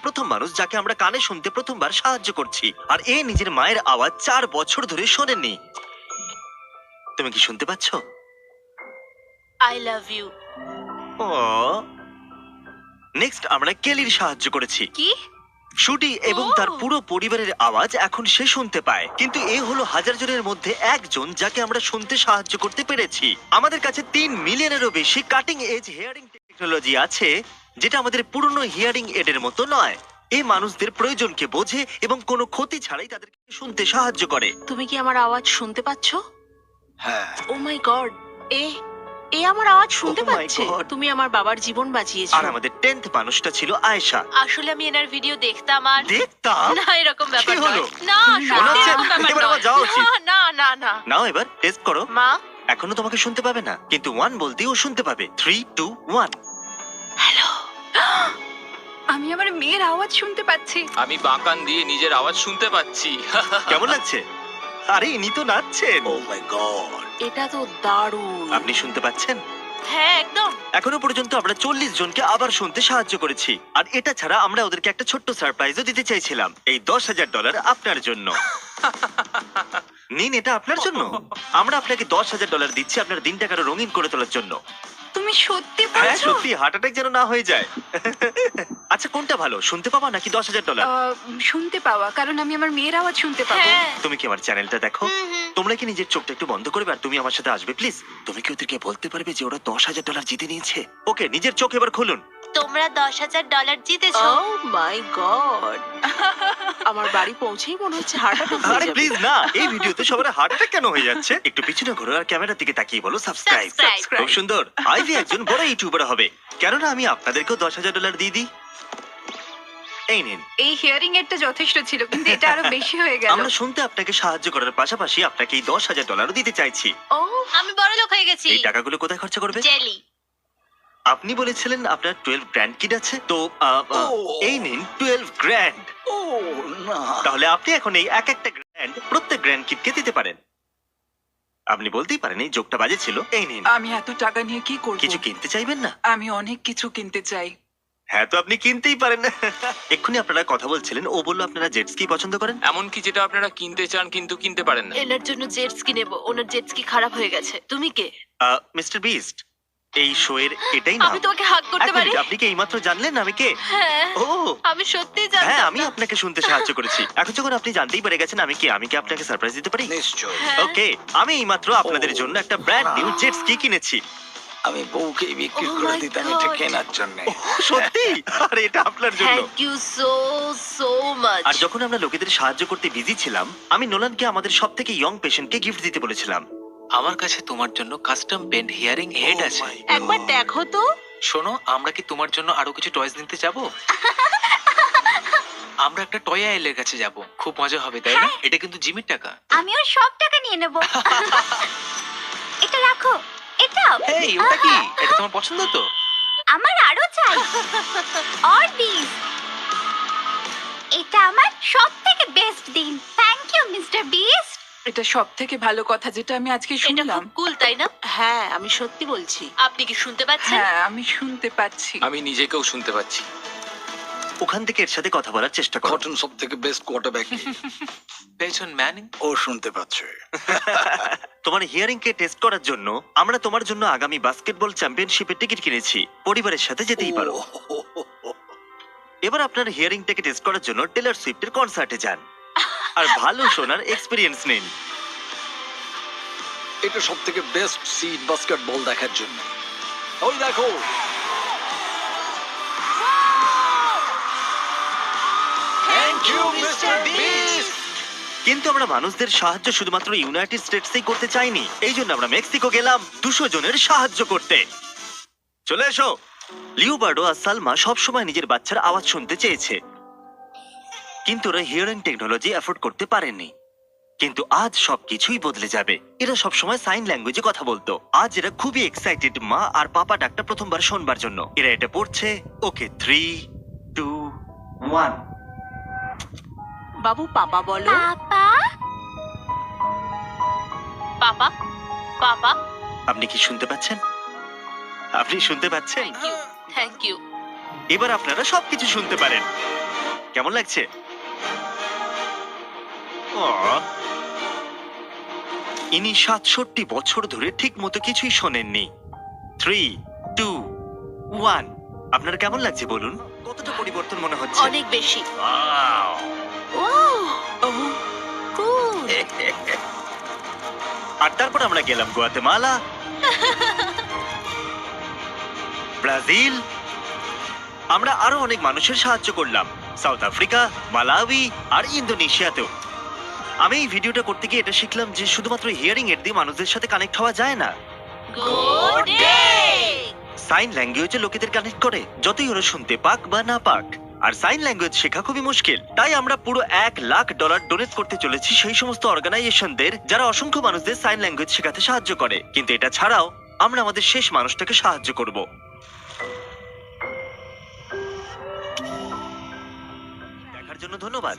প্রথম মানুষ যাকে আমরা কানে শুনতে প্রথমবার সাহায্য করছি, আর এ নিজের মায়ের আওয়াজ 4 বছর ধরে শোনেননি। তুমি কি শুনতে পাচ্ছ? I love you. ও, নেক্সট আমরা কেলির সাহায্য করেছি। কি? শুটি এবং তার পুরো পরিবারের আওয়াজ এখন সে শুনতে পায়, কিন্তু এ হলো হাজার জনের মধ্যে একজন যাকে আমরা শুনতে সাহায্য করতে পেরেছি। আমাদের কাছে 3 মিলিয়নেরও বেশি কাটিং এজ হিয়ারিং টেকনোলজি আছে, যেটা আমাদের পুরনো হিয়ারিং এডের মতো নয়। এই মানুষদের প্রয়োজনকে বোঝে এবং কোনো ক্ষতি ছাড়াই তাদেরকে শুনতে সাহায্য করে। তুমি কি আমার আওয়াজ শুনতে পাচ্ছ? হ্যাঁ, ও মাই গড, এ এ আমার আওয়াজ শুনতে Oh my পাচ্ছে। God! তুমি আমার বাবার জীবন বাঁচিয়েছো। আর আমাদের 10th মানুষটা ছিল আয়েশা। আসলে আমি এনার ভিডিও দেখতাম আর দেখতাম। না, এরকম ব্যাপার কি হলো? নয়। না, মনে সত্যি হচ্ছে এরকম ব্যাপার এবার আমার নয়। যাওয়া উচিত। না, না, না, না। নাও এবার টেস্ট করো। মা, এখনো তোমাকে শুনতে পাবে না, কিন্তু 1 বলতেই ও শুনতে পাবে। 3, 2, 1। হ্যালো। আমি আমার মেয়ের আওয়াজ শুনতে পাচ্ছি। আমি বাঁকান দিয়ে নিজের আওয়াজ শুনতে পাচ্ছি। কেমন লাগছে? আরে ইনি তো নাচছেন। ও মাই গড! এটা তো দারুণ। আপনি শুনতে পাচ্ছেন? হ্যাঁ, একদম। এখনো পর্যন্ত আমরা 40 জনকে আবার শুনতে সাহায্য করেছি, আর এটা ছাড়া আমরা ওদেরকে একটা ছোট্ট সারপ্রাইজও দিতে চাইছিলাম। এই $10,000 আপনার জন্য। নিন, এটা আপনার জন্য। আমরা আপনাকে $10,000 দিচ্ছি আপনার দিনটাকে আরো রঙিন করে তোলার জন্য। তুমি সত্যি হ্যাঁ, বলছো? সত্যি হার্ট অ্যাটাক যেন না হয়ে যায়। আচ্ছা, কোনটা ভালো, শুনতে পাওয়া নাকি $10,000? শুনতে পাওয়া, কারণ আমি আমার মেয়ের আওয়াজ শুনতে পাবো। হ্যাঁ। তুমি কি আমার চ্যানেলটা দেখো? হুম, হুম। তোমরা কি নিজের চোখটা একটু বন্ধ করবে আর তুমি আমার সাথে আসবে প্লিজ? তুমি কি ওদেরকে বলতে পারবে যে ওরা $10,000 জিতে নিয়েছে? ওকে, নিজের চোখ এবার খুলুন। তোমরা $10,000 জিতেছো। ও মাই গড। আমার বাড়ি পৌঁছেই মনে হচ্ছে হার্ট অ্যাটাক হয়ে আরে যাবে। প্লিজ না, এই ভিডিওতে সবার হার্ট অ্যাটাক কেন হয়ে যাচ্ছে? একটু পিছনে ঘোরো আর ক্যামেরার দিকে তাকিয়ে বলো সাবস্ক্রাইব। Subscribe. খুব সুন্দর। আইভি একজন বড় ইউটিউবার হবে, কেননা আমি আপনাদেরকেও $10,000 দিয়ে দিই। এই নিন। এই হিয়ারিং এরটা যথেষ্ট ছিল, কিন্তু এটা আরো বেশি হয়ে গেল। আমরা শুনতে আপনাকে সাহায্য করার পাশাপাশি আপনাকে এই $10,000 দিতে চাইছি। ও, আমি বড় লোক হয়ে গেছি। এই টাকাগুলো কোথায় খরচা করবে? জেলি। আপনি বলেছিলেন আপনার 12 গ্র্যান্ড কিড আছে, তো এই নিন 12 গ্র্যান্ড। ও না! তাহলে আপনি এখন এই একটা গ্র্যান্ড প্রত্যেক গ্র্যান্ড কিডকে দিতে পারেন। আপনি বলতেই পারেন এই যোগটা বাজে ছিল। এই নিন। আমি এত টাকা নিয়ে কি করব? কিছু কিনতে চাইবেন না? আমি অনেক কিছু কিনতে চাই। হ্যাঁ, তো আপনি কিনতেই পারেন। এক্ষুনি আপনারা কথা বলছিলেন, ও বললো আপনারা জেট স্কি পছন্দ করেন। এমনকি যেটা আপনারা কিনতে চান কিন্তু কিনতে পারেন না। এনার জন্য জেট স্কি নেব। ওনার জেট স্কি খারাপ হয়ে গেছে। তুমি কে? মিস্টার বিস্ট, এই শো এর এটাই না। আমি তোমাকে হাগ করতে পারি? আপনি কি এইমাত্র জানলেন আমি কে? হ্যাঁ, ও আমি সত্যি হ্যাঁ, জানতাম আমি না। আপনাকে শুনতে সাহায্য করেছি। এখন যখন আপনি জানতেই পেরে গেছেন আমি কে, আমি কি আপনাকে সারপ্রাইজ দিতে পারি? নিশ্চয়। হ্যাঁ। ওকে, আমি এইমাত্র আপনাদের জন্য একটা ব্র্যান্ড নিউ জেট স্কি কিনেছি। আমি বউকে বিক্রি Oh করে my দিতাম God! এটা কেনার জন্য। সত্যি? আরে এটা আপনার জন্য। Thank you so so much. আর যখন আমরা লোকেদের সাহায্য করতে বিজি ছিলাম, আমি নোলানকে আমাদের সব থেকে ইয়ং পেশেন্টকে গিফট দিতে বলেছিলাম। আমার কাছে তোমার জন্য কাস্টম পেন্ট হিয়ারিং হেড আছে। একবার দেখো তো। শোনো, আমরা কি তোমার জন্য আরো কিছু টয়স নিতে যাব? আমরা একটা টয় আইলের কাছে যাব, খুব মজা হবে, তাই না? এটা কিন্তু জিমির টাকা। আমি ওর সব টাকা নিয়ে নেব। এটা রাখো, এটাও এই, ওটা কি? এটা তোমার পছন্দ তো? আমার আরো চাই। আর দিস, এটা আমার সব থেকে বেস্ট দিন। Thank you mister Beast. এটা সব থেকে ভালো কথা যেটা আমি আজকে এটা শুনলাম। খুব কুল, তাই না? হ্যাঁ, আমি সত্যি বলছি। আপনি কি শুনতে পাচ্ছেন? হ্যাঁ, আমি শুনতে পাচ্ছি। আমি নিজেকেও শুনতে পাচ্ছি। ওখান থেকে এর সাথে কথা বলার চেষ্টা করো। কটন সব থেকে বেস্ট কোয়ার্টারব্যাক। পেছন ম্যানিং। ও শুনতে পাচ্ছে। তোমার হিয়ারিং কে টেস্ট করার জন্য আমরা তোমার জন্য আগামী বাস্কেটবল চ্যাম্পিয়নশিপের টিকিট কিনেছি। পরিবারের সাথে যেতেই পারো। এবার আপনার হিয়ারিংটাকে টেস্ট করার জন্য টেলর সুইফটের কনসার্টে যান আর ভালো শোনার এক্সপেরিয়েন্স নিন। এটা সব থেকে বেস্ট সিট বাস্কেটবল দেখার জন্য। ওই দেখো, থ্যাংক ইউ মিস্টার বিস্ট। কিন্তু আমরা মানুষদের সাহায্য শুধুমাত্র ইউনাইটেড স্টেটসেই করতে চাইনি, এই জন্য আমরা মেক্সিকো গেলাম 200 জনের সাহায্য করতে। চলে এসো। লিওবার্ডো আর সালমা সবসময় নিজের বাচ্চার আওয়াজ শুনতে চেয়েছে, কিন্তু ওরা হিয়ারিং টেকনোলজি অ্যাফোর্ড করতে পারেনি। কিন্তু আজ সবকিছুই বদলে যাবে। এরা সবসময় সাইন ল্যাঙ্গুয়েজে কথা বলতো। আজ এরা খুবই এক্সাইটেড মা আর পাপা ডাকটা প্রথমবার শোনবার জন্য। এরা এটা পড়ছে। ওকে, 3, 2, 1। বাবু, পাপা বলো। পাপা, পাপা, পাপা। আপনি কি শুনতে পাচ্ছেন? আপনি শুনতে পাচ্ছেন? Thank you, thank you. এবার আপনারা সবকিছু শুনতে পারেন। কেমন লাগছে? আহ। ইনি 67 বছর ধরে ঠিক মতো কিছুই শোনেননি। 3, 2, 1। আপনার কেমন লাগছে বলুন? কতটা পরিবর্তন মনে হচ্ছে? অনেক বেশি। Wow! ও কুল। আর তারপর আমরা গেলাম গুয়াতেমালা, ব্রাজিল। আমরা আরো অনেক মানুষের সাহায্য করলাম, সাউথ আফ্রিকা, মালাউই আর ইন্দোনেশিয়াতেও। আমি এই ভিডিওটা করতে গিয়ে এটা শিখলাম যে শুধুমাত্র হিয়ারিং এর দিয়ে মানুষদের সাথে কানেক্ট হওয়া যায় না। Good day. সাইন ল্যাঙ্গুয়েজে লোকেদের কানেক্ট করে, যতই ওরা শুনতে পাক বা না পাক। আর সাইন ল্যাঙ্গুয়েজ শেখা খুবই মুশকিল, তাই আমরা পুরো $1,00,000 ডোনেট করতে চলেছি সেই সমস্ত অর্গানাইজেশনদের যারা অসংখ্য মানুষদের সাইন ল্যাঙ্গুয়েজ শেখাতে সাহায্য করে। কিন্তু এটা ছাড়াও আমরা আমাদের শেষ মানুষটাকে সাহায্য করব। দেখার জন্য ধন্যবাদ।